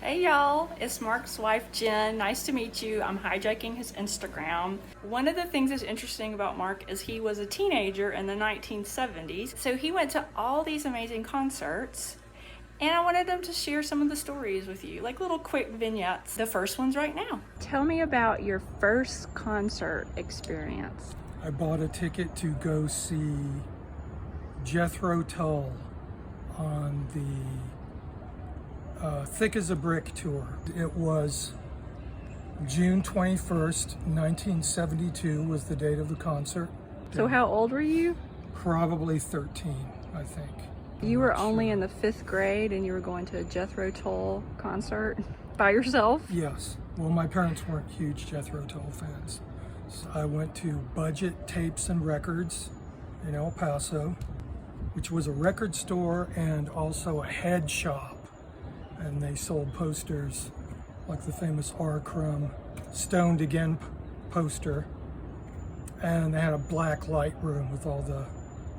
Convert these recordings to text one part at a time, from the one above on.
Hey y'all, it's Mark's wife Jen. Nice to meet you. I'm hijacking his Instagram. One of the things that's interesting about Mark is he was a teenager in the 1970s, so he went to all these amazing concerts, and I wanted him to share some of the stories with you, like little quick vignettes. The first one's right now. Tell me about your first concert experience. I bought a ticket to go see Jethro Tull on the Thick as a Brick tour. It was June 21st, 1972 was the date of the concert. So how old were you? Probably 13, I think. You were only in the 5th grade and you were going to a Jethro Tull concert by yourself? Yes. Well, my parents weren't huge Jethro Tull fans. So I went to Budget Tapes and Records in El Paso, which was a record store and also a head shop. And they sold posters like the famous R. Crumb Stoned Again poster. And they had a black light room with all the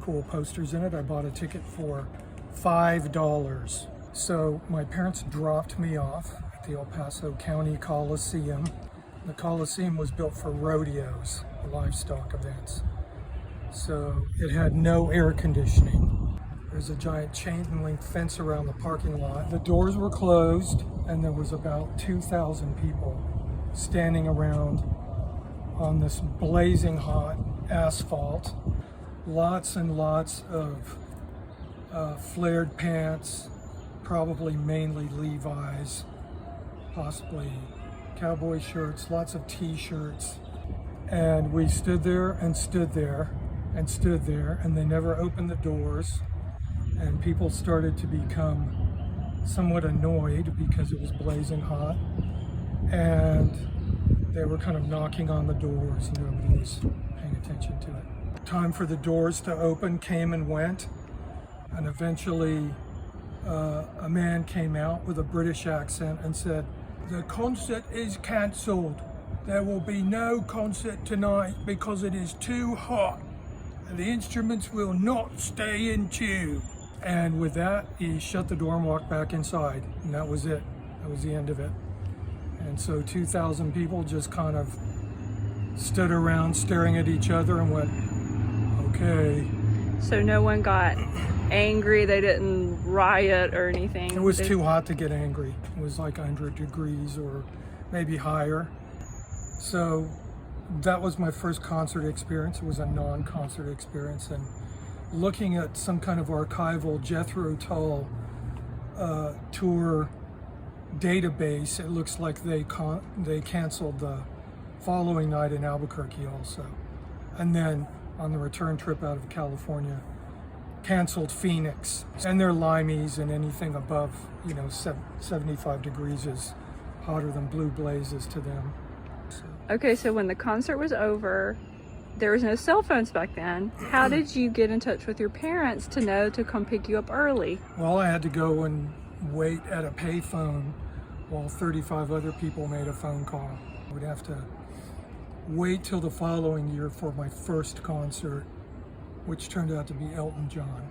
cool posters in it. I bought a ticket for $5. So my parents dropped me off at the El Paso County Coliseum. The Coliseum was built for rodeos, livestock events. So it had no air conditioning. There's a giant chain link fence around the parking lot. The doors were closed and there was about 2,000 people standing around on this blazing hot asphalt. Lots and lots of flared pants, probably mainly Levi's, possibly cowboy shirts, lots of t-shirts. And we stood there and stood there and stood there, and they never opened the doors. And people started to become somewhat annoyed because it was blazing hot. And they were kind of knocking on the doors, and nobody was paying attention to it. Time for the doors to open came and went. And eventually a man came out with a British accent and said, "The concert is cancelled. There will be no concert tonight because it is too hot. And the instruments will not stay in tune." And with that, he shut the door and walked back inside. And that was it. That was the end of it. And so 2,000 people just kind of stood around staring at each other and went, okay. So no one got angry, they didn't riot or anything? It was too hot to get angry. It was like 100 degrees or maybe higher. So that was my first concert experience. It was a non-concert experience. And looking at some kind of archival Jethro Tull tour database, it looks like they canceled the following night in Albuquerque also. And then on the return trip out of California, canceled Phoenix. And they're limeys, and anything above, 75 degrees is hotter than blue blazes to them. So. Okay, so when the concert was over, there was no cell phones back then. How did you get in touch with your parents to know to come pick you up early? Well, I had to go and wait at a payphone while 35 other people made a phone call. I would have to wait till the following year for my first concert, which turned out to be Elton John.